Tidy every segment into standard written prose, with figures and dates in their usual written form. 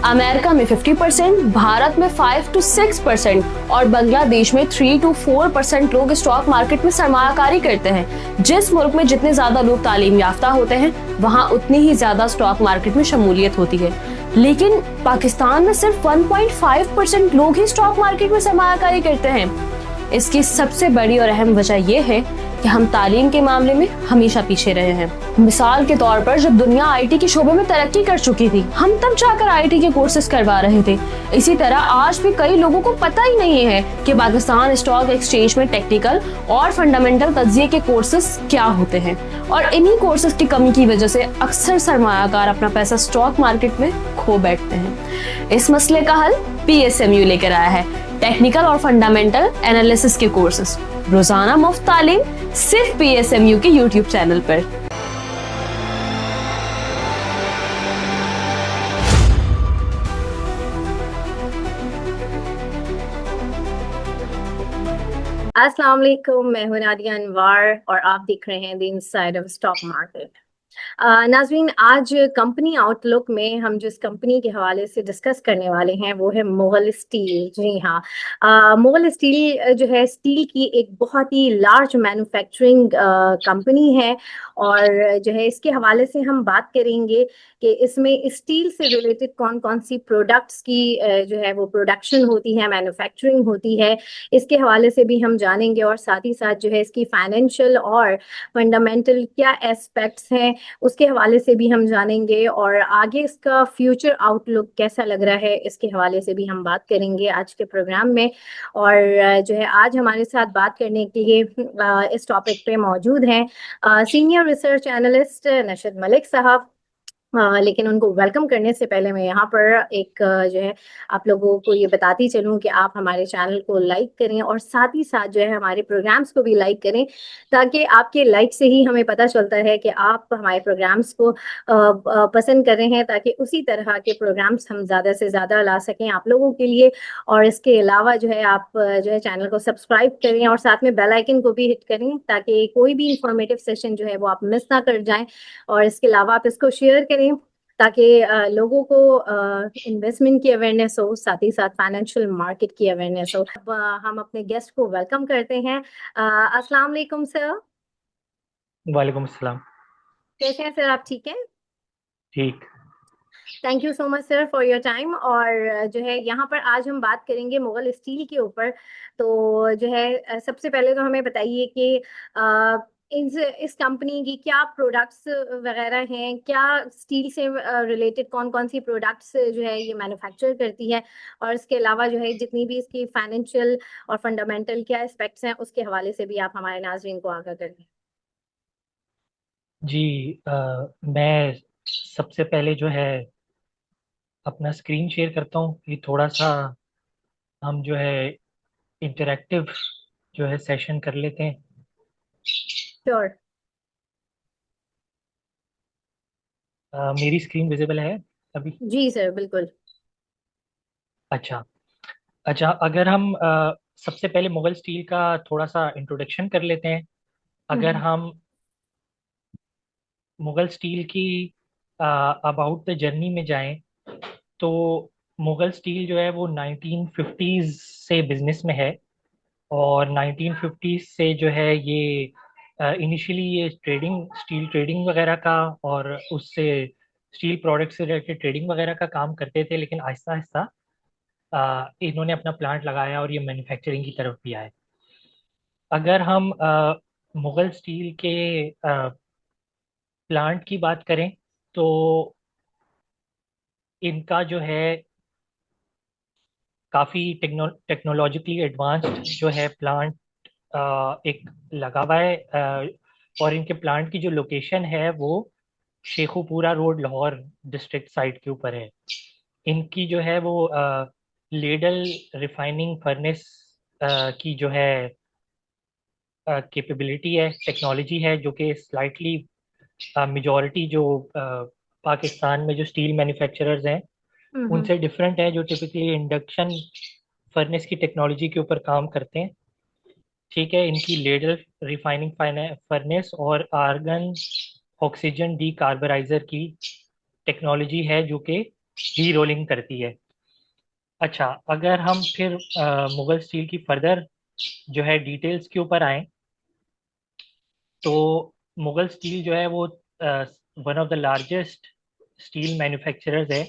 America में 50%, भारत में 5 to 6% और बांग्लादेश में 3 to 4% लोग स्टॉक मार्केट में सरमायाकारी करते हैं। जिस मुल्क में जितने ज्यादा लोग तालीम याफ्ता होते हैं वहां उतनी ही ज्यादा स्टॉक मार्केट में शमूलियत होती है। लेकिन पाकिस्तान में सिर्फ 1.5% लोग ही स्टॉक मार्केट में सरमायाकारी करते हैं। इसकी सबसे बड़ी और अहम वजह यह है कि हम तालीम के मामले में हमेशा पीछे रहे हैं। मिसाल के तौर पर जब दुनिया आईटी के शोबे में तरक्की कर चुकी थी, हम तब जाकर आईटी के कोर्सेज करवा रहे थे। इसी तरह आज भी कई लोगों को पता ही नहीं है कि पाकिस्तान स्टॉक एक्सचेंज में टेक्निकल और फंडामेंटल तज्जिए के कोर्सेज क्या होते हैं, और इन्हीं कोर्सेज की कमी की वजह से अक्सर सरमायाकार अपना पैसा स्टॉक मार्केट में खो बैठते हैं। इस मसले का हल PSMU लेकर आया है, टेक्निकल और फंडामेंटल एनालिसिस के कोर्सेज, रोजाना मुफ्त तालीम सिर्फ PSMU के YouTube चैनल पर। अस्सलाम वालेकुम, मैं हूं नादिया अनवर और आप देख रहे हैं the inside of stock market. नाज़रीन, आज कंपनी आउटलुक में हम जिस कंपनी के हवाले से डिस्कस करने वाले हैं वो है मुगल स्टील। जी हाँ, मुगल स्टील जो है स्टील की एक बहुत ही लार्ज मैन्युफैक्चरिंग कंपनी है, और जो है इसके हवाले से हम बात करेंगे कि इसमें स्टील से रिलेटेड कौन कौन सी प्रोडक्ट्स की जो है वो प्रोडक्शन होती है, मैन्युफैक्चरिंग होती है, इसके हवाले से भी हम जानेंगे। और साथ ही साथ जो है इसकी फाइनेंशियल और फंडामेंटल क्या एस्पेक्ट्स हैं उसके हवाले से भी हम जानेंगे, और आगे इसका फ्यूचर आउटलुक कैसा लग रहा है इसके हवाले से भी हम बात करेंगे आज के प्रोग्राम में। और जो है आज हमारे साथ बात करने के लिए इस टॉपिक पे मौजूद हैं सीनियर रिसर्च एनालिस्ट नशद मलिक साहब। लेकिन उनको वेलकम करने से पहले मैं यहाँ पर एक जो है आप लोगों को ये बताती चलूँ कि आप हमारे चैनल को लाइक करें और साथ ही साथ जो है हमारे प्रोग्राम्स को भी लाइक करें, ताकि आपके लाइक से ही हमें पता चलता है कि आप हमारे प्रोग्राम्स को पसंद कर रहे हैं, ताकि उसी तरह के प्रोग्राम्स हम ज़्यादा से ज़्यादा ला सकें आप लोगों के लिए। और इसके अलावा जो है आप जो है चैनल को सब्सक्राइब करें और साथ में बेल आइकन को भी हिट करें, ताकि कोई भी इंफॉर्मेटिव सेशन जो है वो आप मिस ना कर जाएं। और इसके अलावा आप इसको शेयर करें ताकि लोगों को इन्वेस्टमेंट की अवेयरनेस हो, साथ ही साथ फाइनेंशियल मार्केट की अवेयरनेस हो। अब हम अपने गेस्ट को वेलकम करते हैं। अस्सलाम वालेकुम सर। वालेकुम अस्सलाम। कैसे हैं सर, आप ठीक हैं? ठीक। Thank you so much sir for your time. और जो है यहाँ पर आज हम बात करेंगे मुगल स्टील के ऊपर। तो जो है सबसे पहले तो हमें बताइए कि इस कंपनी की क्या प्रोडक्ट्स वगैरह हैं, क्या स्टील से रिलेटेड कौन कौन सी प्रोडक्ट्स जो है ये मैन्युफैक्चर करती है, और इसके अलावा जो है जितनी भी इसकी फाइनेंशियल और फंडामेंटल क्या एस्पेक्ट्स हैं उसके हवाले से भी आप हमारे नाज़रीन को आगाह करें। जी, मैं सबसे पहले जो है अपना स्क्रीन शेयर करता हूँ कि थोड़ा सा हम जो है इंटरेक्टिव जो है सेशन कर लेते हैं। श्योर। मेरी स्क्रीन विजिबल है अभी? जी सर, बिल्कुल। अच्छा। अच्छा, अगर हम सबसे पहले मुगल स्टील का थोड़ा सा इंट्रोडक्शन कर लेते हैं। अगर हम्म। हम मुगल स्टील की अबाउट द जर्नी में जाएं, तो मुगल स्टील जो है वो 1950s से बिजनेस में है। और 1950s से जो है ये इनिशियली ये ट्रेडिंग, स्टील ट्रेडिंग वगैरह का और उससे स्टील प्रोडक्ट से रिलेटेड ट्रेडिंग वगैरह का काम करते थे, लेकिन आहिस्ता आहिस्ता इन्होंने अपना प्लांट लगाया और ये मैन्युफैक्चरिंग की तरफ भी आए। अगर हम मुगल स्टील के प्लांट की बात करें, तो इनका जो है काफ़ी टेक्नोलॉजिकली एडवांस्ड जो है प्लांट एक लगा हुआ है। और इनके प्लांट की जो लोकेशन है वो Sheikhupura road, Lahore district side के ऊपर है। इनकी जो है वो लेडल रिफाइनिंग फर्नेस की जो है कैपेबिलिटी है, टेक्नोलॉजी है, जो कि स्लाइटली मेजॉरिटी जो पाकिस्तान में जो स्टील मैन्युफैक्चरर्स हैं हम्म। उनसे डिफरेंट है, जो टिपिकली इंडक्शन फर्नेस की टेक्नोलॉजी के ऊपर काम करते हैं। ठीक है, इनकी लेडल रिफाइनिंग फर्नेस और आर्गन ऑक्सीजन डी कार्बराइजर की टेक्नोलॉजी है, जो कि री रोलिंग करती है। अच्छा, अगर हम फिर मुगल स्टील की फर्दर जो है डिटेल्स के ऊपर आए, तो मुगल स्टील जो है वो one of the largest steel manufacturers है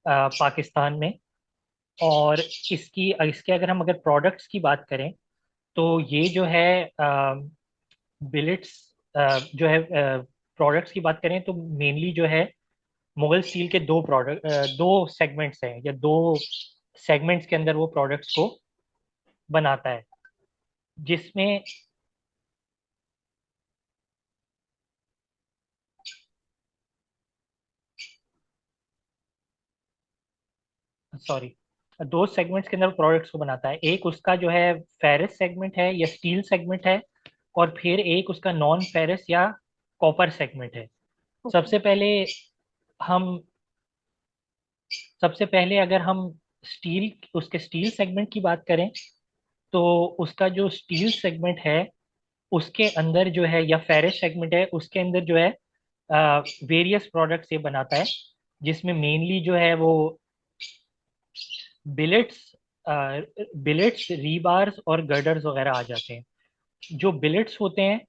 पाकिस्तान में। और इसकी इसके अगर हम अगर प्रोडक्ट्स की बात करें, तो ये जो है बिलेट्स जो है प्रोडक्ट्स की बात करें तो मेनली जो है मुगल स्टील के दो सेगमेंट्स हैं, या दो सेगमेंट्स के अंदर वो प्रोडक्ट्स को बनाता है, जिसमें सॉरी, दो सेगमेंट्स के अंदर प्रोडक्ट्स को बनाता है। एक उसका जो है फेरस सेगमेंट है या स्टील सेगमेंट है, और फिर एक उसका नॉन फेरस या कॉपर सेगमेंट है। ओके। सबसे पहले हम सबसे पहले अगर हम स्टील उसके स्टील सेगमेंट की बात करें, तो उसका जो स्टील सेगमेंट है उसके अंदर जो है, या फेरस सेगमेंट है उसके अंदर जो है वेरियस प्रोडक्ट्स ये बनाता है, जिसमें मेनली जो है वो बिलेट्स बिलेट्स, रीबार्स और गर्डर्स वगैरह आ जाते हैं। जो बिलेट्स होते हैं,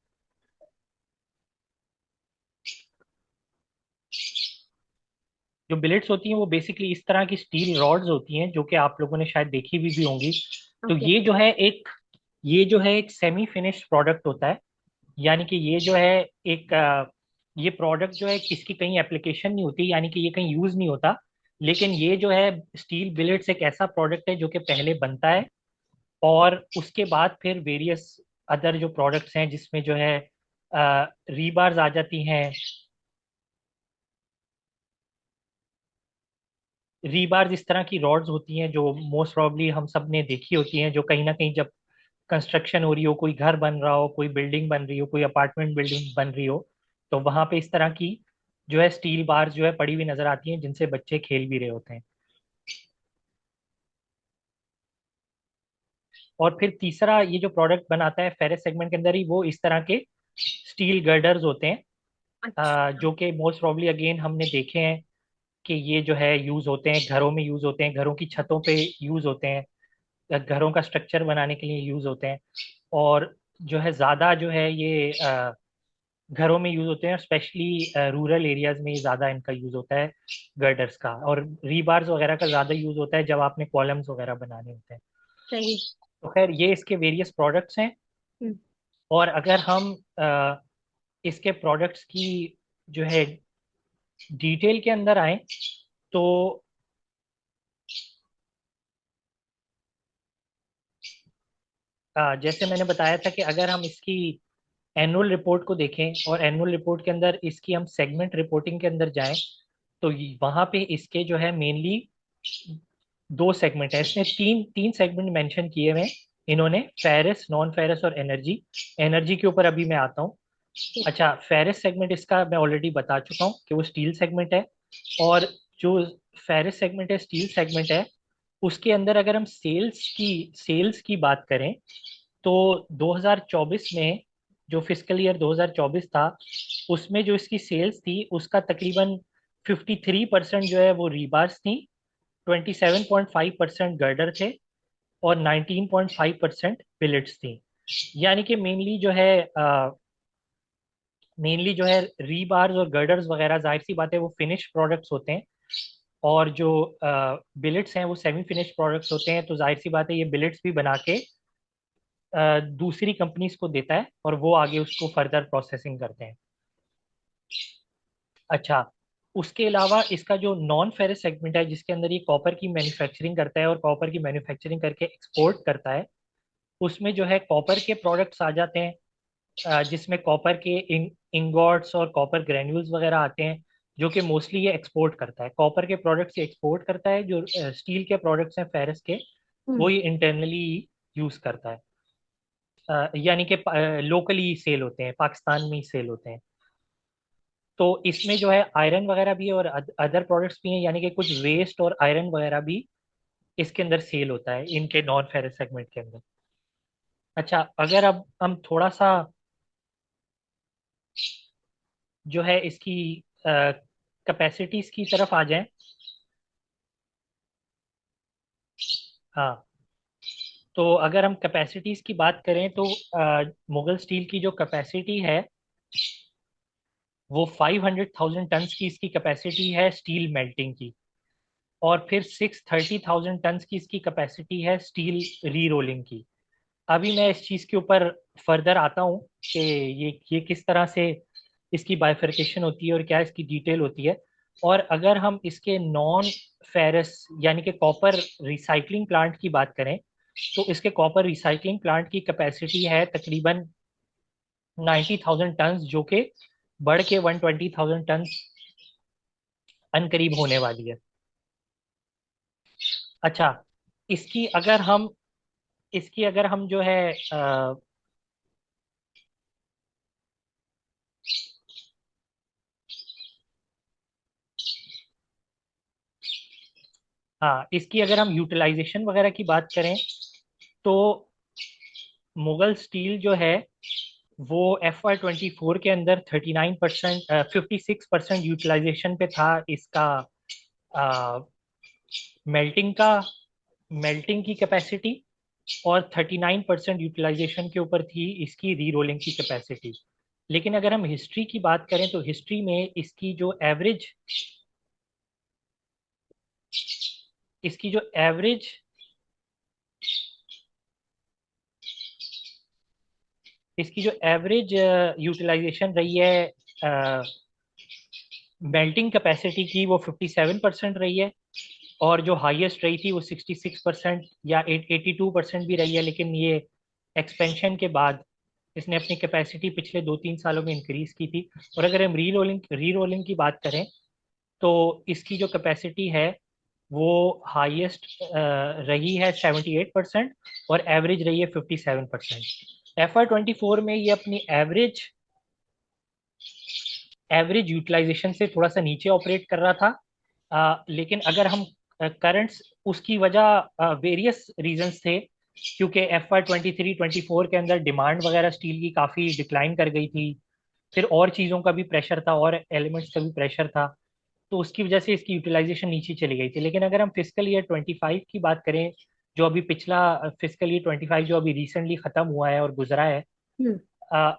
जो बिलेट्स होती हैं वो बेसिकली इस तरह की स्टील रॉड्स होती हैं, जो कि आप लोगों ने शायद देखी भी होंगी। तो ओके। ये जो है एक सेमी फिनिश्ड प्रोडक्ट होता है। यानी कि ये जो है एक ये प्रोडक्ट जो है इसकी कहीं एप्लीकेशन नहीं होती, यानी कि ये कहीं यूज नहीं होता। लेकिन ये जो है स्टील बिलेट्स एक ऐसा प्रोडक्ट है जो कि पहले बनता है, और उसके बाद फिर वेरियस अदर जो प्रोडक्ट्स हैं, जिसमें जो है रीबार्स आ जाती हैं। रीबार्स इस तरह की रॉड्स होती हैं जो मोस्ट प्रॉब्ली हम सब ने देखी होती हैं, जो कहीं ना कहीं जब कंस्ट्रक्शन हो रही हो, कोई घर बन रहा हो, कोई बिल्डिंग बन रही हो, कोई अपार्टमेंट बिल्डिंग बन रही हो, तो वहां पे इस तरह की जो है स्टील बार्स जो है पड़ी हुई नजर आती हैं, जिनसे बच्चे खेल भी रहे होते हैं। और फिर तीसरा ये जो प्रोडक्ट बनाता है फेरस सेगमेंट के अंदर ही, वो इस तरह के स्टील गर्डर्स होते हैं, अच्छा। जो कि मोस्ट प्रॉब्ली अगेन हमने देखे हैं कि ये जो है यूज होते हैं घरों में, यूज होते हैं घरों की छतों पे, यूज होते हैं घरों का स्ट्रक्चर बनाने के लिए यूज होते हैं। और जो है ज्यादा जो है ये घरों में यूज होते हैं, स्पेशली रूरल एरियाज में ज्यादा इनका यूज होता है गर्डर्स का। और रीबार्स वगैरह का ज्यादा यूज होता है जब आपने कॉलम्स वगैरह बनाने होते हैं। सही। तो खैर ये इसके वेरियस प्रोडक्ट्स हैं। हम्म। और अगर हम इसके प्रोडक्ट्स की जो है डिटेल के अंदर आए, तो जैसे मैंने बताया था कि अगर हम इसकी एनुअल रिपोर्ट को देखें, और एनुअल रिपोर्ट के अंदर इसकी हम सेगमेंट रिपोर्टिंग के अंदर जाएं, तो वहां पे इसके जो है मेनली दो सेगमेंट है। इसने तीन तीन सेगमेंट मेंशन किए हुए हैं इन्होंने, फेरस, नॉन फेरस और एनर्जी। एनर्जी के ऊपर अभी मैं आता हूँ। अच्छा, फेरस सेगमेंट इसका मैं ऑलरेडी बता चुका हूँ कि वो स्टील सेगमेंट है। और जो फेरस सेगमेंट है, स्टील सेगमेंट है, उसके अंदर अगर हम सेल्स की बात करें, तो 2024 में, जो फिस्कल ईयर 2024 था, उसमें जो इसकी सेल्स थी उसका तकरीबन 53% जो है वो रीबार्स थी, 27.5% गर्डर थे, और 19.5% बिलेट्स थी। यानी कि मेनली जो है रीबार्स और गर्डर्स वगैरह, जाहिर सी बात है वो फिनिश प्रोडक्ट्स होते हैं। और जो बिलेट्स हैं वो सेमी फिनिश प्रोडक्ट्स होते हैं। तो जाहिर सी बात है ये बिलेट्स भी बना के दूसरी कंपनीज को देता है, और वो आगे उसको फर्दर प्रोसेसिंग करते हैं। अच्छा, उसके अलावा इसका जो नॉन फेरस सेगमेंट है, जिसके अंदर ये कॉपर की मैन्युफैक्चरिंग करता है और कॉपर की मैन्युफैक्चरिंग करके एक्सपोर्ट करता है, उसमें जो है कॉपर के प्रोडक्ट्स आ जाते हैं, जिसमें कॉपर के इंगॉट्स और कॉपर ग्रेन्यूल्स वगैरह आते हैं, जो कि मोस्टली ये एक्सपोर्ट करता है। कॉपर के प्रोडक्ट्स ये एक्सपोर्ट करता है, जो स्टील के प्रोडक्ट्स हैं फेरस के, वो हम्म। ये इंटरनली यूज करता है। यानी कि लोकली सेल होते हैं, पाकिस्तान में ही सेल होते हैं। तो इसमें जो है आयरन वगैरह भी है और अदर प्रोडक्ट्स भी हैं, यानी कि कुछ वेस्ट और आयरन वगैरह भी इसके अंदर सेल होता है, इनके नॉन फेरस सेगमेंट के अंदर। अच्छा, अगर अब हम थोड़ा सा जो है इसकी कैपेसिटीज की तरफ आ जाएं, हाँ, तो अगर हम कैपेसिटीज की बात करें तो मुगल स्टील की जो कैपेसिटी है वो 500,000 टन्स की इसकी कैपेसिटी है स्टील मेल्टिंग की। और फिर 630,000 टन्स की इसकी कैपेसिटी है स्टील री रोलिंग की। अभी मैं इस चीज़ के ऊपर फर्दर आता हूँ कि ये किस तरह से इसकी बाइफरकेशन होती है और क्या इसकी डिटेल होती है। और अगर हम इसके नॉन फेरस यानी कि कॉपर रिसाइकलिंग प्लांट की बात करें तो इसके कॉपर रिसाइकलिंग प्लांट की कैपेसिटी है तकरीबन 90,000 टन्स, जो कि बढ़ के 120,000 टन्स अनकरीब होने वाली है। अच्छा, इसकी अगर हम इसकी अगर हम जो है हाँ, इसकी अगर हम यूटिलाइजेशन वगैरह की बात करें तो मुगल स्टील जो है वो FY24 के अंदर 39%, 56% यूटिलाइजेशन पे था इसका मेल्टिंग का मेल्टिंग की कैपेसिटी। और 39% यूटिलाइजेशन के ऊपर थी इसकी री रोलिंग की कैपेसिटी। लेकिन अगर हम हिस्ट्री की बात करें तो हिस्ट्री में इसकी जो एवरेज इसकी जो एवरेज यूटिलाइजेशन रही है मेल्टिंग कैपेसिटी की, वो 57% रही है। और जो हाईएस्ट रही थी वो 66% या 82% भी रही है। लेकिन ये एक्सपेंशन के बाद इसने अपनी कैपेसिटी पिछले 2-3 सालों में इंक्रीज की थी। और अगर हम री रोलिंग की बात करें तो इसकी जो कैपेसिटी है वो हाईएस्ट रही है 78% और एवरेज रही है 57%। FY24 में ये अपनी एवरेज एवरेज यूटिलाइजेशन से थोड़ा सा नीचे ऑपरेट कर रहा था। लेकिन अगर हम करंट्स, उसकी वजह वेरियस रीजंस थे, क्योंकि FY23-24 के अंदर डिमांड वगैरह स्टील की काफ़ी डिक्लाइन कर गई थी। फिर और चीज़ों का भी प्रेशर था और एलिमेंट्स का भी प्रेशर था, तो उसकी वजह से इसकी यूटिलाइजेशन नीचे चली गई थी। लेकिन अगर हम फिजिकल ईयर 25 की बात करें, जो अभी पिछला फिजिकल ईयर 25 जो अभी रिसेंटली ख़त्म हुआ है और गुजरा है, हम्म।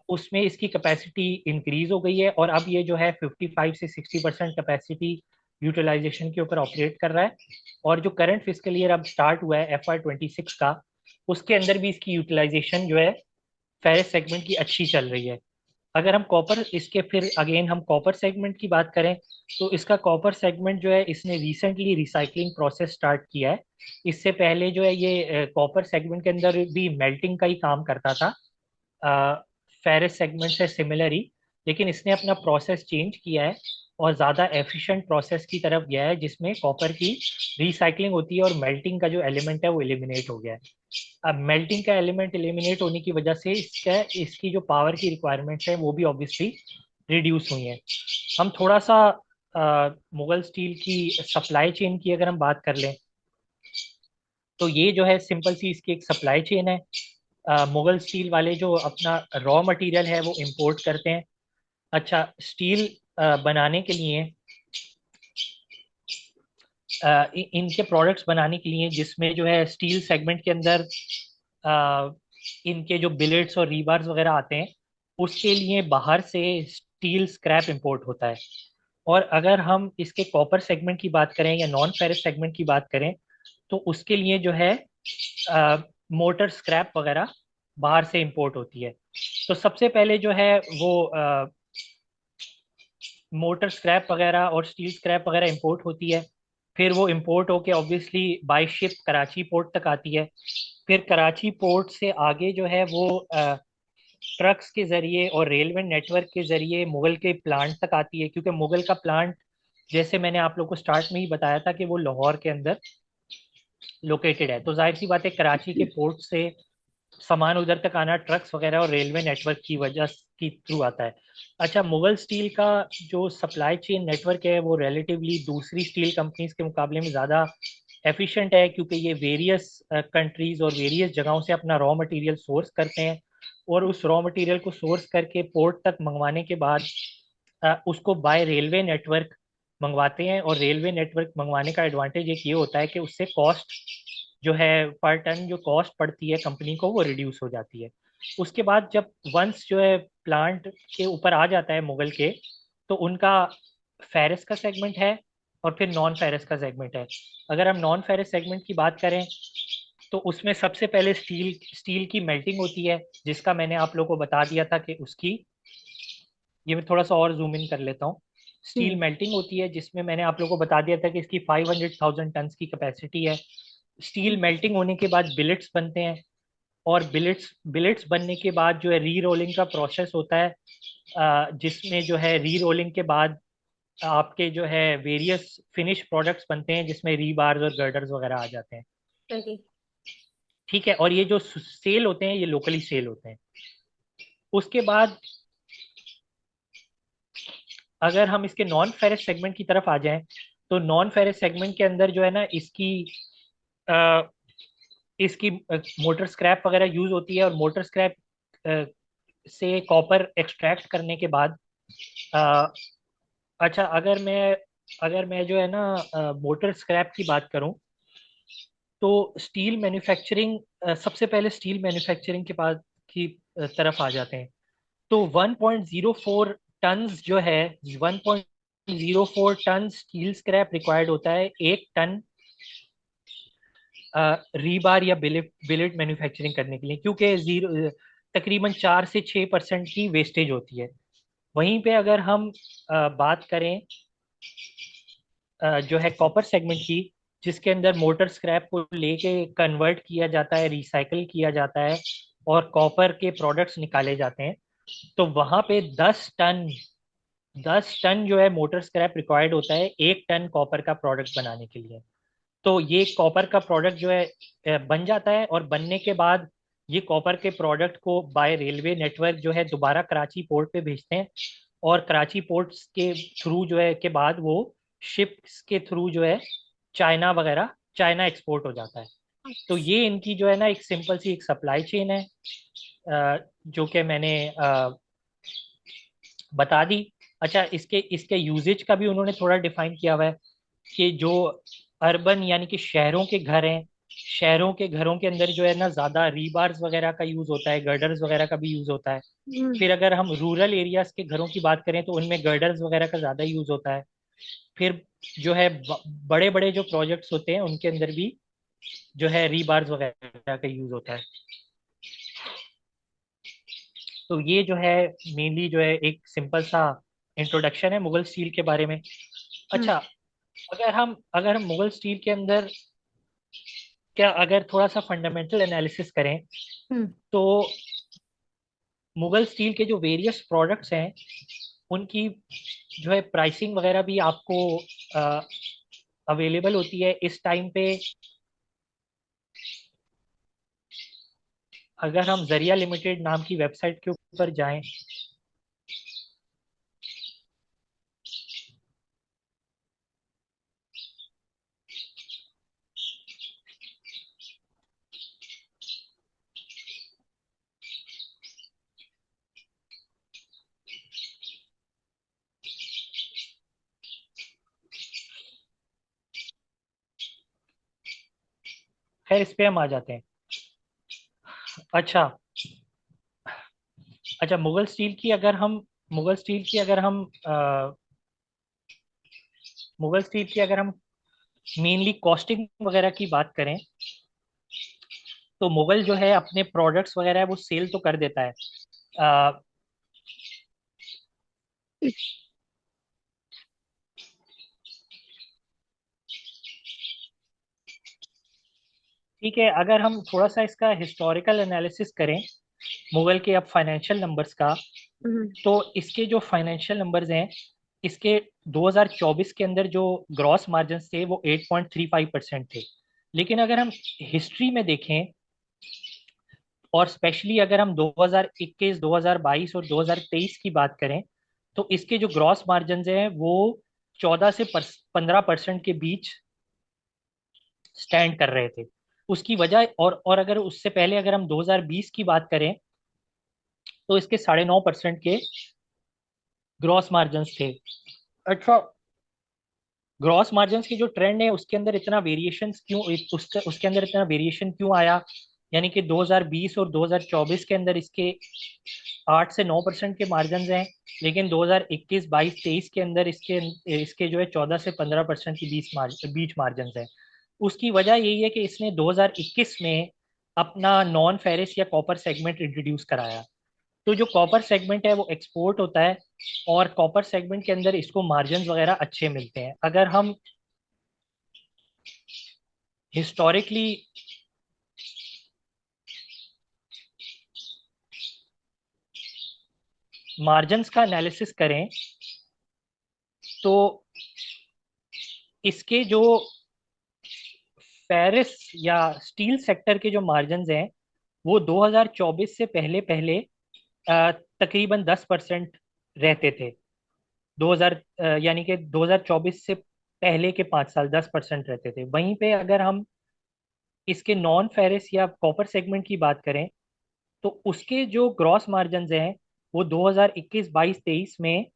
उसमें इसकी कैपेसिटी इंक्रीज हो गई है और अब ये जो है 55 से 60% कैपेसिटी यूटिलाइजेशन के ऊपर ऑपरेट कर रहा है। और जो करंट फिजिकल ईयर अब स्टार्ट हुआ है FY26 का, उसके अंदर भी इसकी यूटिलाइजेशन जो है फेरस सेगमेंट की अच्छी चल रही है। अगर हम कॉपर इसके फिर अगेन हम कॉपर सेगमेंट की बात करें तो इसका कॉपर सेगमेंट जो है इसने रिसेंटली रिसाइकलिंग प्रोसेस स्टार्ट किया है। इससे पहले जो है ये कॉपर सेगमेंट के अंदर भी मेल्टिंग का ही काम करता था, फेरस सेगमेंट से सिमिलर ही। लेकिन इसने अपना प्रोसेस चेंज किया है और ज़्यादा एफिशिएंट प्रोसेस की तरफ गया है, जिसमें कॉपर की रिसाइकलिंग होती है और मेल्टिंग का जो एलिमेंट है वो एलिमिनेट हो गया है। अब मेल्टिंग का एलिमेंट एलिमिनेट होने की वजह से इसकी जो पावर की रिक्वायरमेंट्स है वो भी ऑब्वियसली रिड्यूस हुई हैं। हम थोड़ा सा मुगल स्टील की सप्लाई चेन की अगर हम बात कर लें तो ये जो है सिंपल सी इसकी एक सप्लाई चेन है। मुगल स्टील वाले जो अपना रॉ मटेरियल है वो इंपोर्ट करते हैं। अच्छा, स्टील बनाने के लिए इनके प्रोडक्ट्स बनाने के लिए जिसमें जो है स्टील सेगमेंट के अंदर अ, इनके जो बिलेट्स और रीबार्स वगैरह आते हैं, उसके लिए बाहर से स्टील स्क्रैप इंपोर्ट होता है। और अगर हम इसके कॉपर सेगमेंट की बात करें या नॉन फेरस सेगमेंट की बात करें तो उसके लिए जो है मोटर स्क्रैप वगैरह बाहर से इंपोर्ट होती है। तो सबसे पहले जो है वो मोटर स्क्रैप वगैरह और स्टील स्क्रैप वगैरह इंपोर्ट होती है। फिर वो इंपोर्ट होके obviously by ship Karachi port तक आती है। फिर कराची पोर्ट से आगे जो है वो ट्रक्स के जरिए और रेलवे नेटवर्क के जरिए मुगल के प्लांट तक आती है, क्योंकि मुगल का प्लांट, जैसे मैंने आप लोग को स्टार्ट में ही बताया था, कि वो लाहौर के अंदर लोकेटेड है। तो जाहिर सी बात है कराची के पोर्ट से सामान उधर तक आना ट्रक्स वगैरह और रेलवे नेटवर्क की वजह की थ्रू आता है। अच्छा, मुगल स्टील का जो सप्लाई चेन नेटवर्क है वो रिलेटिवली दूसरी स्टील कंपनीज के मुकाबले में ज़्यादा एफिशिएंट है, क्योंकि ये वेरियस कंट्रीज और वेरियस जगहों से अपना रॉ मटेरियल सोर्स करते हैं और उस रॉ मटेरियल को सोर्स करके पोर्ट तक मंगवाने के बाद उसको बाय रेलवे नेटवर्क मंगवाते हैं। और रेलवे नेटवर्क मंगवाने का एडवांटेज एक ये होता है कि उससे कॉस्ट जो है पर टन जो कॉस्ट पड़ती है कंपनी को वो रिड्यूस हो जाती है। उसके बाद जब वंस जो है प्लांट के ऊपर आ जाता है मुगल के, तो उनका फेरस का सेगमेंट है और फिर नॉन फेरस का सेगमेंट है। अगर हम नॉन फेरस सेगमेंट की बात करें तो उसमें सबसे पहले स्टील स्टील की मेल्टिंग होती है, जिसका मैंने आप लोगों को बता दिया था कि उसकी, ये मैं थोड़ा सा और जूम इन कर लेता हूँ। स्टील हम्म। मेल्टिंग होती है जिसमें मैंने आप लोगों को बता दिया था कि इसकी 500,000 टन की कैपेसिटी है। स्टील मेल्टिंग होने के बाद बिलेट्स बनते हैं, और बिलेट्स बिलेट्स बनने के बाद जो है री रोलिंग का प्रोसेस होता है, जिसमें जो है री रोलिंग के बाद आपके जो है वेरियस फिनिश प्रोडक्ट्स बनते हैं, जिसमें री बार्स और गर्डर्स वगैरह आ जाते हैं। सही। ठीक है, और ये जो सेल होते हैं ये लोकली सेल होते हैं। उसके बाद अगर हम इसके नॉन फेरस सेगमेंट की तरफ आ जाएं, तो नॉन फेरस सेगमेंट के अंदर जो है ना अ, इसकी मोटर स्क्रैप वगैरह यूज होती है, और मोटर स्क्रैप से कॉपर एक्सट्रैक्ट करने के बाद अ, अच्छा, अगर मैं जो है ना मोटर स्क्रैप की बात करूं, तो स्टील मैन्युफैक्चरिंग, सबसे पहले स्टील मैन्युफैक्चरिंग के बाद की तरफ आ जाते हैं। तो 1.04 टन्स जो है, 1.04 टन स्टील स्क्रैप रिक्वायर्ड होता है 1 टन रीबार या बिलेट मैन्युफैक्चरिंग करने के लिए, क्योंकि जीरो तकरीबन 4 से 6% की वेस्टेज होती है। वहीं पे अगर हम बात करें जो है कॉपर सेगमेंट की, जिसके अंदर मोटर स्क्रैप को लेके कन्वर्ट किया जाता है, रिसाइकल किया जाता है, और कॉपर के प्रोडक्ट्स निकाले जाते हैं, तो वहां पे 10 टन जो है मोटर स्क्रैप रिक्वायर्ड होता है 1 टन कॉपर का प्रोडक्ट बनाने के लिए। तो ये कॉपर का प्रोडक्ट जो है बन जाता है, और बनने के बाद ये कॉपर के प्रोडक्ट को बाय रेलवे नेटवर्क जो है दोबारा कराची पोर्ट पे भेजते हैं, और कराची पोर्ट के थ्रू जो है के बाद वो शिप्स के थ्रू जो है चाइना वगैरह, चाइना एक्सपोर्ट हो जाता है। तो ये इनकी जो है ना एक सिंपल सी एक सप्लाई चेन है, जो कि मैंने बता दी। अच्छा, इसके इसके यूजेज का भी उन्होंने थोड़ा डिफाइन किया हुआ है, कि जो अर्बन यानी कि शहरों के घर हैं, शहरों के घरों के अंदर जो है ना ज्यादा रीबार्स वगैरह का यूज होता है, गर्डर्स वगैरह का भी यूज होता है। हम्म। फिर अगर हम रूरल एरियाज के घरों की बात करें तो उनमें गर्डर्स वगैरह का ज्यादा यूज होता है। फिर जो है बड़े बड़े जो प्रोजेक्ट्स होते हैं उनके अंदर भी जो है रीबार्स वगैरह का यूज होता है। तो ये जो है मेनली जो है एक सिंपल सा इंट्रोडक्शन है मुगल स्टील के बारे में। हम्म। अच्छा, अगर हम मुगल स्टील के अंदर क्या अगर थोड़ा सा फंडामेंटल एनालिसिस करें, हम्म। तो मुगल स्टील के जो वेरियस प्रोडक्ट्स हैं उनकी जो है प्राइसिंग वगैरह भी आपको अवेलेबल होती है इस टाइम पे। अगर हम जरिया लिमिटेड नाम की वेबसाइट के ऊपर जाएं, खैर इस पे हम आ जाते हैं। अच्छा, अच्छा, मुगल स्टील की अगर हम मुगल स्टील की अगर हम मेनली कॉस्टिंग वगैरह की बात करें, तो मुगल जो है अपने प्रोडक्ट्स वगैरह है वो सेल तो कर देता है। अ, ठीक है, अगर हम थोड़ा सा इसका हिस्टोरिकल एनालिसिस करें मुगल के अब फाइनेंशियल नंबर्स का, हम्म। तो इसके जो फाइनेंशियल नंबर्स हैं, इसके 2024 के अंदर जो ग्रॉस मार्जिन थे वो 8.35% थे। लेकिन अगर हम हिस्ट्री में देखें, और स्पेशली अगर हम 2021, 2022 और 2023 की बात करें, तो इसके जो ग्रॉस मार्जिन हैं वो 14 से 15% के बीच स्टैंड कर रहे थे। उसकी वजह, और अगर उससे पहले अगर हम 2020 की बात करें, तो इसके 9.5% के ग्रॉस मार्जिन थे। अच्छा, ग्रॉस मार्जिन की जो ट्रेंड है उसके अंदर इतना वेरिएशन क्यों, उसके अंदर इतना वेरिएशन क्यों आया? यानी कि 2020 और 2024 के अंदर इसके 8 से 9% के मार्जिन हैं, लेकिन 2021, 22, 23 के अंदर इसके इसके जो है 14 से 15% की बीच मार्जिन है। उसकी वजह यही है कि इसने 2021 में अपना नॉन फेरिस या कॉपर सेगमेंट इंट्रोड्यूस कराया। तो जो कॉपर सेगमेंट है वो एक्सपोर्ट होता है, और कॉपर सेगमेंट के अंदर इसको मार्जिन वगैरह अच्छे मिलते हैं। अगर हम हिस्टोरिकली मार्जिन्स का एनालिसिस करें तो इसके जो फेरिस या स्टील सेक्टर के जो मार्जिन्स हैं वो 2024 से पहले पहले तकरीबन 10% रहते थे। 2000 यानी कि 2024 से पहले के 5 साल 10% रहते थे। वहीं पे अगर हम इसके नॉन फेरिस या कॉपर सेगमेंट की बात करें तो उसके जो ग्रॉस मार्जिन हैं वो 2021, 22, 23 में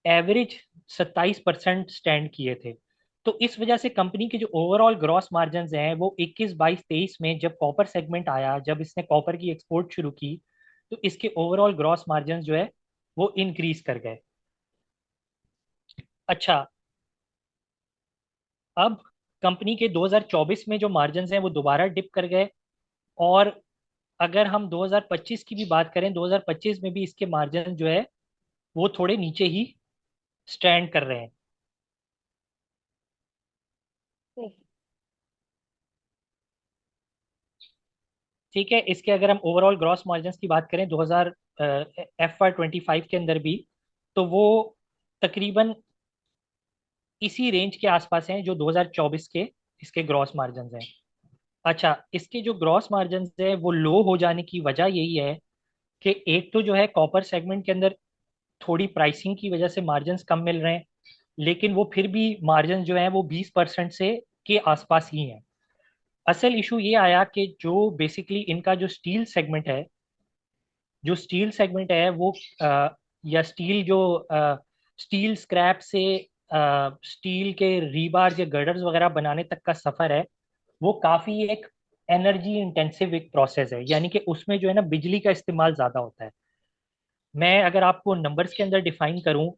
एवरेज 27% स्टैंड किए थे। तो इस वजह से कंपनी के जो ओवरऑल ग्रॉस मार्जिन हैं वो 21, 22, 23 में जब कॉपर सेगमेंट आया, जब इसने कॉपर की एक्सपोर्ट शुरू की, तो इसके ओवरऑल ग्रॉस मार्जिन जो है वो इंक्रीज कर गए। अच्छा, अब कंपनी के 2024 में जो मार्जिन हैं वो दोबारा डिप कर गए, और अगर हम 2025 की भी बात करें, 2025 में भी इसके मार्जिन जो है वो थोड़े नीचे ही स्टैंड कर रहे हैं। ठीक है, इसके अगर हम ओवरऑल ग्रॉस मार्जिन की बात करें 2000 FY25 के अंदर भी, तो वो तकरीबन इसी रेंज के आसपास हैं जो 2024 के इसके ग्रॉस मार्जिन हैं। अच्छा, इसके जो ग्रॉस मार्जिन है वो लो हो जाने की वजह यही है कि एक तो जो है कॉपर सेगमेंट के अंदर थोड़ी प्राइसिंग की वजह से मार्जिन कम मिल रहे हैं, लेकिन वो फिर भी मार्जिन जो है वो 20% से के आसपास ही हैं। असल इशू ये आया कि जो बेसिकली इनका जो स्टील सेगमेंट है, जो स्टील सेगमेंट है वो या स्टील जो स्टील स्क्रैप से स्टील के रीबार या गर्डर्स वगैरह बनाने तक का सफर है, वो काफी एक एनर्जी इंटेंसिव एक प्रोसेस है। यानी कि उसमें जो है ना बिजली का इस्तेमाल ज्यादा होता है। मैं अगर आपको नंबर्स के अंदर डिफाइन करूं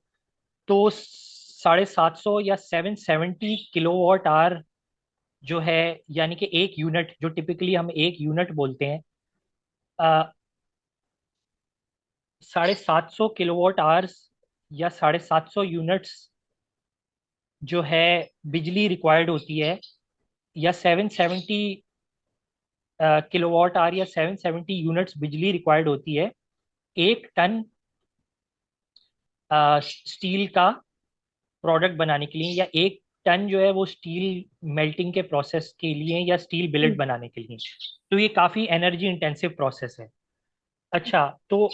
तो 750 या 770 किलोवाट आवर जो है, यानी कि एक यूनिट, जो टिपिकली हम एक यूनिट बोलते हैं, 750 किलोवाट आवर्स या 750 यूनिट्स जो है बिजली रिक्वायर्ड होती है, या 770 किलोवाट आवर या 770 यूनिट्स बिजली रिक्वायर्ड होती है 1 टन स्टील का प्रोडक्ट बनाने के लिए, या 1 टन जो है वो स्टील मेल्टिंग के प्रोसेस के लिए, या स्टील बिलेट बनाने के लिए। तो ये काफी एनर्जी इंटेंसिव प्रोसेस है। अच्छा, तो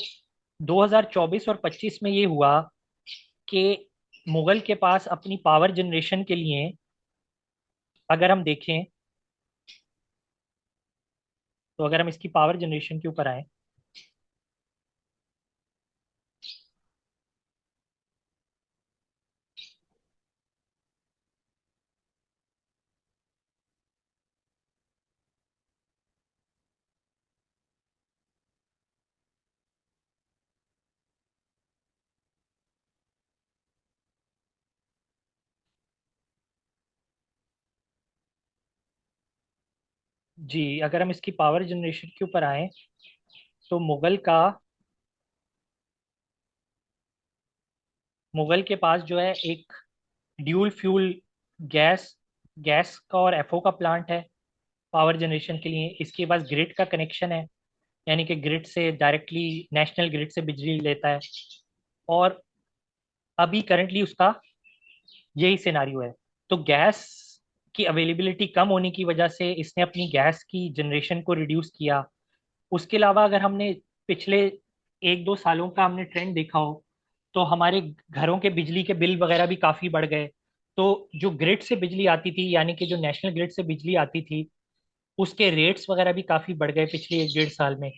2024 और 25 में ये हुआ कि मुगल के पास अपनी पावर जनरेशन के लिए, अगर हम देखें, तो अगर हम इसकी पावर जनरेशन के ऊपर आए, जी अगर हम इसकी पावर जनरेशन के ऊपर आए, तो मुगल के पास जो है एक ड्यूल फ्यूल गैस गैस का और एफओ का प्लांट है पावर जनरेशन के लिए। इसके पास ग्रिड का कनेक्शन है, यानी कि ग्रिड से डायरेक्टली नेशनल ग्रिड से बिजली लेता है। और अभी करंटली उसका यही सिनारियो है। तो गैस की अवेलेबिलिटी कम होने की वजह से इसने अपनी गैस की जनरेशन को रिड्यूस किया। उसके अलावा अगर हमने पिछले 1-2 सालों का हमने ट्रेंड देखा हो, तो हमारे घरों के बिजली के बिल वगैरह भी काफ़ी बढ़ गए। तो जो ग्रिड से बिजली आती थी, यानी कि जो नेशनल ग्रिड से बिजली आती थी, उसके रेट्स वगैरह भी काफ़ी बढ़ गए पिछले 1-1.5 साल में।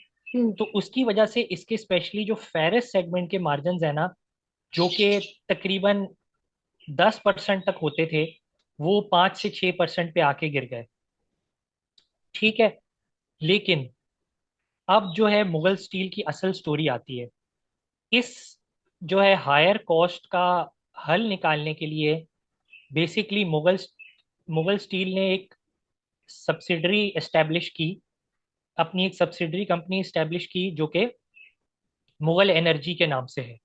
तो उसकी वजह से इसके स्पेशली जो फेरस सेगमेंट के मार्जिन है ना, जो कि तकरीबन 10% तक होते थे, वो 5 से 6% पे आके गिर गए। ठीक है। लेकिन अब जो है मुगल स्टील की असल स्टोरी आती है। इस जो है हायर कॉस्ट का हल निकालने के लिए बेसिकली मुगल स्टील ने एक सब्सिडरी एस्टेब्लिश की, अपनी एक सब्सिडरी कंपनी एस्टेब्लिश की जो कि मुगल एनर्जी के नाम से है।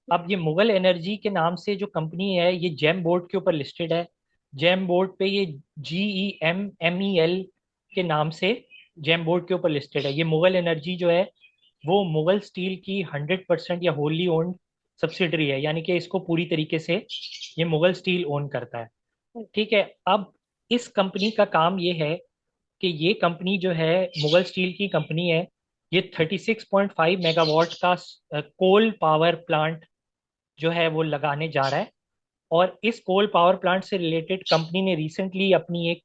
अब ये मुगल एनर्जी के नाम से जो कंपनी है ये जेम बोर्ड के ऊपर लिस्टेड है। जेम बोर्ड पे ये GEMMEL के नाम से जेम बोर्ड के ऊपर लिस्टेड है। ये मुगल एनर्जी जो है वो मुगल स्टील की 100% या होली ओन्ड सब्सिडरी है, यानी कि इसको पूरी तरीके से ये मुगल स्टील ओन करता है। ठीक है। अब इस कंपनी का काम ये है कि ये कंपनी जो है मुगल स्टील की कंपनी है, ये 36.5 मेगावाट का कोल पावर प्लांट जो है वो लगाने जा रहा है। और इस कोल पावर प्लांट से रिलेटेड कंपनी ने रिसेंटली अपनी एक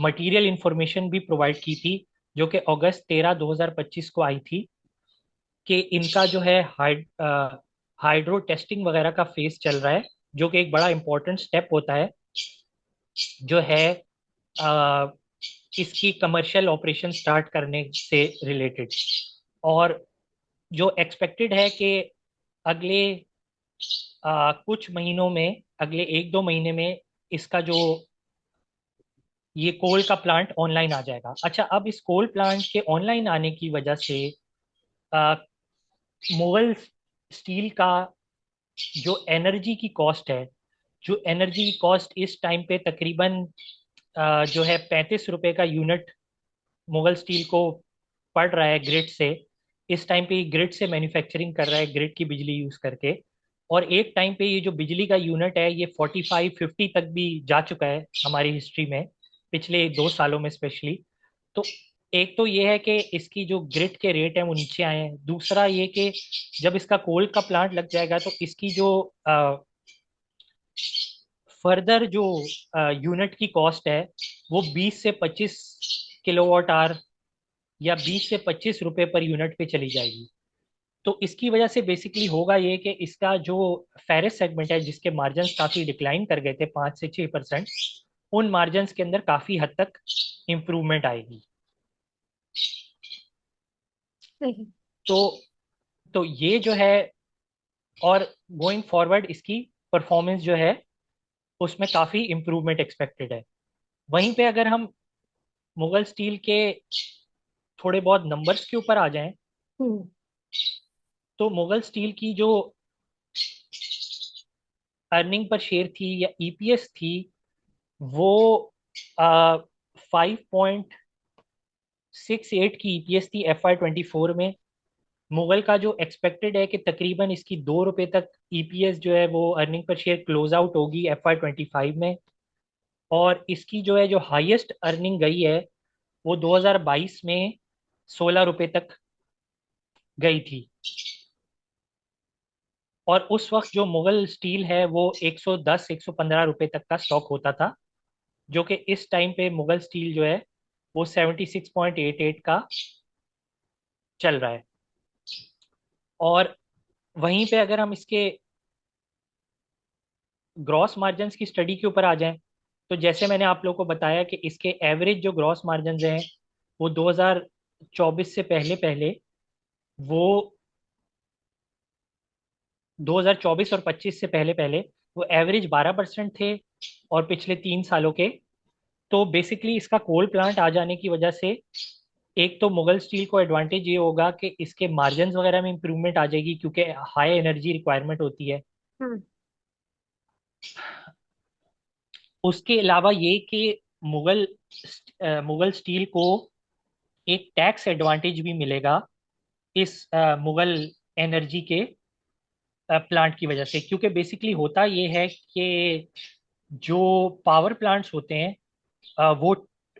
मटेरियल इंफॉर्मेशन भी प्रोवाइड की थी, जो कि अगस्त 13 2025 को आई थी, कि इनका जो है हाइड्रो टेस्टिंग वगैरह का फेस चल रहा है, जो कि एक बड़ा इंपॉर्टेंट स्टेप होता है जो है अ, इसकी कमर्शियल ऑपरेशन स्टार्ट करने से रिलेटेड। और जो एक्सपेक्टेड है कि अगले कुछ महीनों में, अगले 1-2 महीने में इसका जो ये कोल का प्लांट ऑनलाइन आ जाएगा। अच्छा, अब इस कोल प्लांट के ऑनलाइन आने की वजह से अ, मुगल स्टील का जो एनर्जी की कॉस्ट है, जो एनर्जी की कॉस्ट इस टाइम पे तकरीबन जो है 35 रुपए का यूनिट मुगल स्टील को पड़ रहा है ग्रिड से। इस टाइम पे ये ग्रिड से मैन्युफैक्चरिंग कर रहा है, ग्रिड की बिजली यूज करके। और एक टाइम पे ये जो बिजली का यूनिट है ये 45-50 तक भी जा चुका है हमारी हिस्ट्री में, पिछले 2 सालों में स्पेशली। तो एक तो ये है कि इसकी जो ग्रिड के रेट है वो नीचे आए हैं। दूसरा ये कि जब इसका कोल का प्लांट लग जाएगा तो इसकी जो फर्दर जो यूनिट की कॉस्ट है वो 20 से 25 किलोवाट आवर या 20 से 25 रुपए पर यूनिट पे चली जाएगी। तो इसकी वजह से बेसिकली होगा ये कि इसका जो फेरस सेगमेंट है, जिसके मार्जिन काफी डिक्लाइन कर गए थे 5 से 6%, उन मार्जिन के अंदर काफी हद तक इम्प्रूवमेंट आएगी। सही। तो ये जो है, और गोइंग फॉरवर्ड इसकी परफॉर्मेंस जो है उसमें काफी इम्प्रूवमेंट एक्सपेक्टेड है। वहीं पे अगर हम मुगल स्टील के थोड़े बहुत नंबर्स के ऊपर आ जाएं, हम्म। तो मुगल स्टील की जो अर्निंग पर शेयर थी या EPS थी वो 5.68 की EPS थी FY24 में। मुगल का जो एक्सपेक्टेड है कि तकरीबन इसकी 2 रुपए तक EPS जो है वो earning per share close out होगी FY25 में। और इसकी जो है जो हाईएस्ट अर्निंग गई है वो 2022 में 16 रुपए तक गई थी। और उस वक्त जो मुगल स्टील है वो 110-115 रुपए तक का स्टॉक होता था, जो कि इस टाइम पे मुगल स्टील जो है वो 76.88 का चल रहा है। और वहीं पे अगर हम इसके ग्रॉस मार्जिन्स की स्टडी के ऊपर आ जाएं, तो जैसे मैंने आप लोगों को बताया कि इसके एवरेज जो ग्रॉस मार्जिन्स हैं वो 2024 से पहले पहले वो 2024 और 25 से पहले पहले वो एवरेज 12% थे। और पिछले 3 सालों के, तो बेसिकली इसका कोल प्लांट आ जाने की वजह से एक तो मुगल स्टील को एडवांटेज ये होगा कि इसके मार्जिन्स वगैरह में इंप्रूवमेंट आ जाएगी, क्योंकि हाई एनर्जी रिक्वायरमेंट होती है। हम्म। उसके अलावा ये कि मुगल स्टील को एक टैक्स एडवांटेज भी मिलेगा इस मुगल एनर्जी के प्लांट की वजह से। क्योंकि बेसिकली होता ये है कि जो पावर प्लांट्स होते हैं वो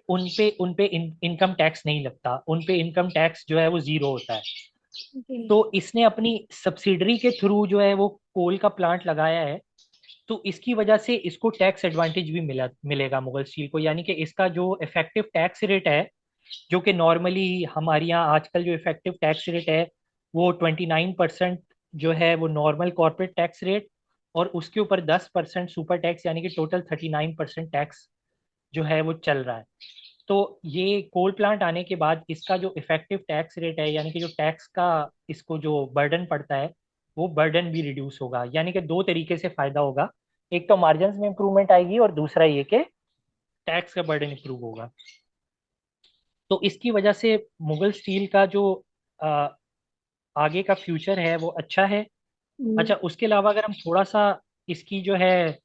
उन पे इनकम टैक्स नहीं लगता, उन पे इनकम टैक्स जो है वो जीरो होता है। जी। तो इसने अपनी सब्सिडरी के थ्रू जो है वो कोल का प्लांट लगाया है, तो इसकी वजह से इसको टैक्स एडवांटेज भी मिलेगा मुगल स्टील को। यानी कि इसका जो इफेक्टिव टैक्स रेट है, जो कि नॉर्मली हमारे यहाँ आजकल जो इफेक्टिव टैक्स रेट है वो 29% जो है वो नॉर्मल कॉर्पोरेट टैक्स रेट, और उसके ऊपर 10% सुपर टैक्स, यानी कि टोटल 39% टैक्स जो है वो चल रहा है। तो ये कोल प्लांट आने के बाद इसका जो इफेक्टिव टैक्स रेट है, यानी कि जो टैक्स का इसको जो बर्डन पड़ता है, वो बर्डन भी रिड्यूस होगा। यानी कि दो तरीके से फायदा होगा, एक तो मार्जिन में इंप्रूवमेंट आएगी और दूसरा ये कि टैक्स का बर्डन इंप्रूव होगा। तो इसकी वजह से मुगल स्टील का जो अ, आगे का फ्यूचर है वो अच्छा है। हम्म, अच्छा, उसके अलावा अगर हम थोड़ा सा इसकी जो है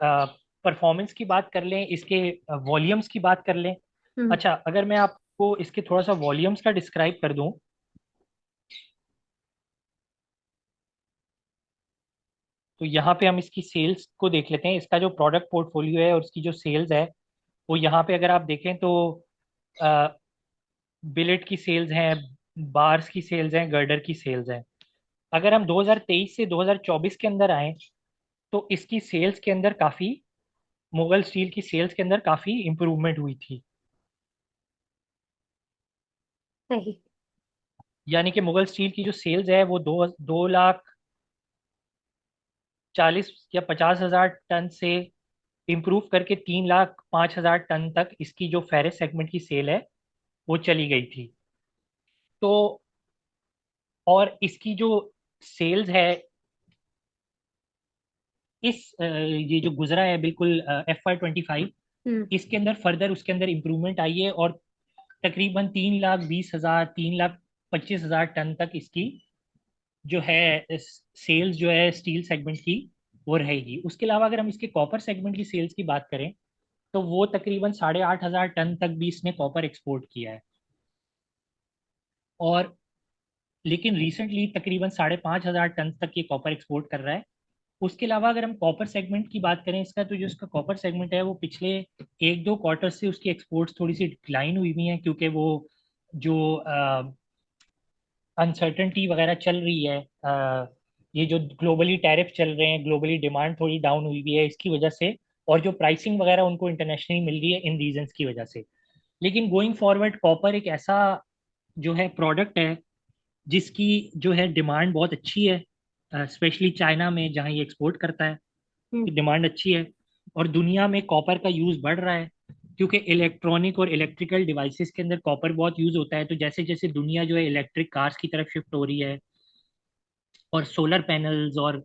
परफॉर्मेंस की बात कर लें, इसके वॉल्यूम्स की बात कर लें। हम्म, अच्छा, अगर मैं आपको इसके थोड़ा सा वॉल्यूम्स का डिस्क्राइब कर दूं, तो यहाँ पे हम इसकी सेल्स को देख लेते हैं। इसका जो प्रोडक्ट पोर्टफोलियो है और इसकी जो सेल्स है, वो यहाँ पे अगर आप देखें तो बिलेट की सेल्स हैं, बार्स की सेल्स हैं, गर्डर की सेल्स हैं। अगर हम 2023 से 2024 के अंदर आए, तो इसकी सेल्स के अंदर काफ़ी, मुगल स्टील की सेल्स के अंदर काफ़ी इंप्रूवमेंट हुई थी। सही। यानी कि मुगल स्टील की जो सेल्स है वो 2 लाख 40 या 50 हज़ार टन से इम्प्रूव करके 3 लाख 5 हज़ार टन तक इसकी जो फेरस सेगमेंट की सेल है वो चली गई थी। तो और इसकी जो सेल्स है ये जो गुजरा है बिल्कुल FY 25, हम्म, इसके अंदर फर्दर उसके अंदर इम्प्रूवमेंट आई है, और तकरीबन 3 लाख 20 हज़ार 3 लाख 25 हज़ार टन तक इसकी जो है सेल्स जो है स्टील सेगमेंट की वो रहेगी। उसके अलावा अगर हम इसके कॉपर सेगमेंट की सेल्स की बात करें, तो वो तकरीबन 8,500 टन तक भी इसने कॉपर एक्सपोर्ट किया है। और लेकिन रिसेंटली तकरीबन 5,500 टन तक ये कॉपर एक्सपोर्ट कर रहा है। उसके अलावा अगर हम कॉपर सेगमेंट की बात करें इसका, तो जो इसका कॉपर सेगमेंट है वो पिछले 1-2 क्वार्टर से उसकी एक्सपोर्ट्स थोड़ी सी डिक्लाइन हुई हुई हैं, क्योंकि वो जो अनसर्टनटी वगैरह चल रही है, ये जो ग्लोबली टैरिफ चल रहे हैं, ग्लोबली डिमांड थोड़ी डाउन हुई हुई है इसकी वजह से, और जो प्राइसिंग वगैरह उनको इंटरनेशनली मिल रही है इन रीजंस की वजह से। लेकिन गोइंग फॉरवर्ड कॉपर एक ऐसा जो है प्रोडक्ट है जिसकी जो है डिमांड बहुत अच्छी है, स्पेशली चाइना में जहाँ ये एक्सपोर्ट करता है, हम्म, की डिमांड अच्छी है। और दुनिया में कॉपर का यूज़ बढ़ रहा है, क्योंकि इलेक्ट्रॉनिक और इलेक्ट्रिकल डिवाइसेस के अंदर कॉपर बहुत यूज़ होता है। तो जैसे जैसे दुनिया जो है इलेक्ट्रिक कार्स की तरफ शिफ्ट हो रही है, और सोलर पैनल्स और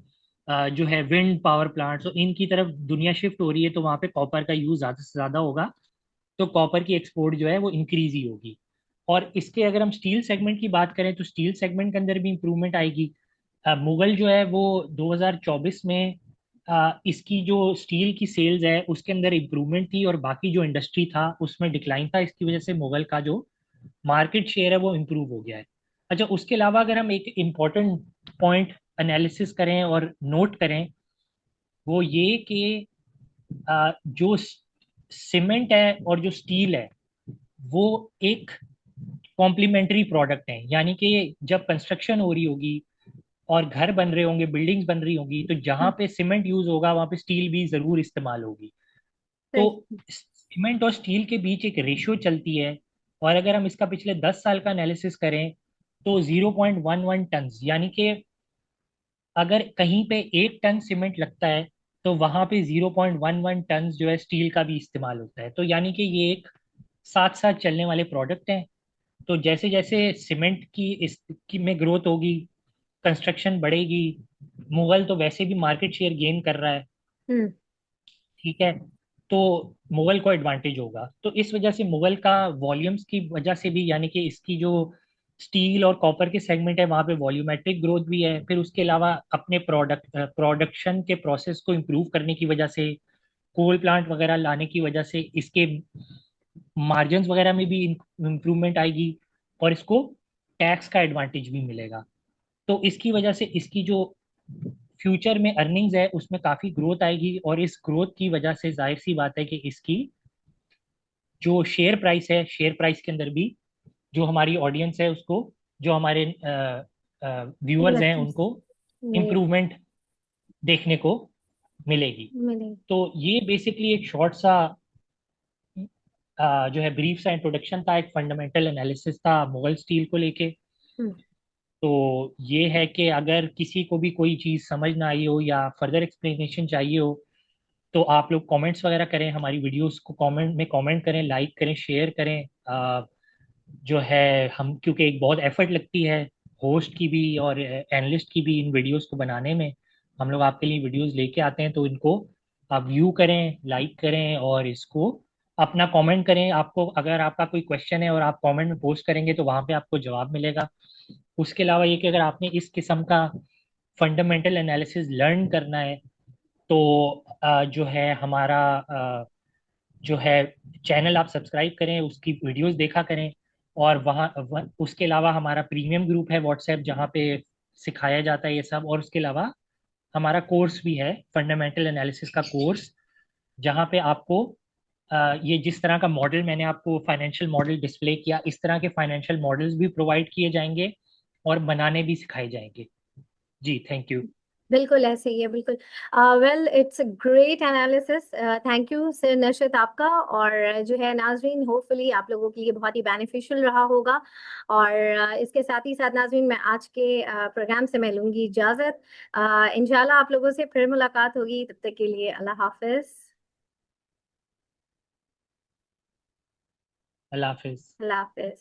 जो है विंड पावर प्लांट्स, तो इनकी तरफ दुनिया शिफ्ट हो रही है, तो वहाँ पे कॉपर का यूज़ ज़्यादा से ज़्यादा होगा। तो कॉपर की एक्सपोर्ट जो है वो इंक्रीज ही होगी। और इसके अगर हम स्टील सेगमेंट की बात करें, तो स्टील सेगमेंट के अंदर भी इंप्रूवमेंट आएगी। मुगल जो है वो 2024 में इसकी जो स्टील की सेल्स है उसके अंदर इंप्रूवमेंट थी, और बाकी जो इंडस्ट्री था उसमें डिक्लाइन था। इसकी वजह से मुगल का जो मार्केट शेयर है वो इम्प्रूव हो गया है। अच्छा, उसके अलावा अगर हम एक इम्पॉर्टेंट पॉइंट एनालिसिस करें और नोट करें, वो ये कि जो सीमेंट है और जो स्टील है वो एक कॉम्प्लीमेंट्री प्रोडक्ट है। यानी कि जब कंस्ट्रक्शन हो रही होगी और घर बन रहे होंगे, बिल्डिंग्स बन रही होंगी, तो जहाँ हम्म, पे सीमेंट यूज होगा वहाँ पे स्टील भी जरूर इस्तेमाल होगी। तो सही। सीमेंट और स्टील के बीच एक रेशियो चलती है। और अगर हम इसका पिछले 10 साल का एनालिसिस करें, तो 0.11 टन, यानी कि अगर कहीं पे 1 टन सीमेंट लगता है, तो वहां पे 0.11 टन जो है स्टील का भी इस्तेमाल होता है। तो यानी कि ये एक साथ साथ चलने वाले प्रोडक्ट हैं। तो जैसे जैसे सीमेंट की इस की में ग्रोथ होगी, कंस्ट्रक्शन बढ़ेगी, मुगल तो वैसे भी मार्केट शेयर गेन कर रहा है, हम्म, ठीक है, तो मुगल को एडवांटेज होगा। तो इस वजह से मुगल का वॉल्यूम्स की वजह से भी, यानी कि इसकी जो स्टील और कॉपर के सेगमेंट है वहाँ पे वॉल्यूमेट्रिक ग्रोथ भी है। फिर उसके अलावा अपने प्रोडक्शन के प्रोसेस को इम्प्रूव करने की वजह से, कोल प्लांट वगैरह लाने की वजह से इसके मार्जिन्स वगैरह में भी इम्प्रूवमेंट आएगी, और इसको टैक्स का एडवांटेज भी मिलेगा। तो इसकी वजह से इसकी जो फ्यूचर में अर्निंग्स है उसमें काफी ग्रोथ आएगी, और इस ग्रोथ की वजह से जाहिर सी बात है कि इसकी जो शेयर प्राइस है, शेयर प्राइस के अंदर भी जो हमारी ऑडियंस है उसको, जो हमारे व्यूअर्स हैं इन्वेस्टर्स उनको में इम्प्रूवमेंट देखने को मिलेगी। मिले। तो ये बेसिकली एक शॉर्ट सा जो है ब्रीफ सा इंट्रोडक्शन था, एक फंडामेंटल एनालिसिस था मुगल स्टील को लेके। हम्म, तो ये है कि अगर किसी को भी कोई चीज़ समझ ना आई हो या फर्दर एक्सप्लेनेशन चाहिए हो तो आप लोग कमेंट्स वगैरह करें, हमारी वीडियोस को कमेंट करें, लाइक करें, शेयर करें। जो है हम, क्योंकि एक बहुत एफर्ट लगती है होस्ट की भी और एनालिस्ट की भी इन वीडियोस को बनाने में। हम लोग आपके लिए वीडियोस लेके आते हैं, तो इनको आप व्यू करें, लाइक करें और इसको अपना कमेंट करें। आपको अगर आपका कोई क्वेश्चन है और आप कमेंट में पोस्ट करेंगे तो वहां पे आपको जवाब मिलेगा। उसके अलावा ये कि अगर आपने इस किस्म का फंडामेंटल एनालिसिस लर्न करना है तो जो है हमारा जो है चैनल आप सब्सक्राइब करें, उसकी वीडियोस देखा करें। और उसके अलावा हमारा प्रीमियम ग्रुप है व्हाट्सएप, जहाँ पे सिखाया जाता है ये सब। और उसके अलावा हमारा कोर्स भी है, फंडामेंटल एनालिसिस का कोर्स, जहाँ पे आपको ये जिस तरह का मॉडल मैंने आपको फाइनेंशियल मॉडल डिस्प्ले किया, इस तरह के फाइनेंशियल मॉडल्स भी प्रोवाइड किए जाएंगे और बनाने भी सिखाए जाएंगे। जी, थैंक यू। बिल्कुल ऐसे ही है, बिल्कुल। Well, it's a great analysis. Thank you sir Nusrat आपका। और जो है नाजरीन, होपफुली आप लोगों के लिए बहुत ही बेनिफिशियल रहा होगा। और इसके साथ ही साथ नाजरीन, मैं आज के प्रोग्राम से मैं लूंगी इजाजत। इंशाल्लाह आप लोगों से फिर मुलाकात होगी, तब तक के लिए अल्लाह हाफिज। अल्लाह हाफिज। अल्लाह हाफिज।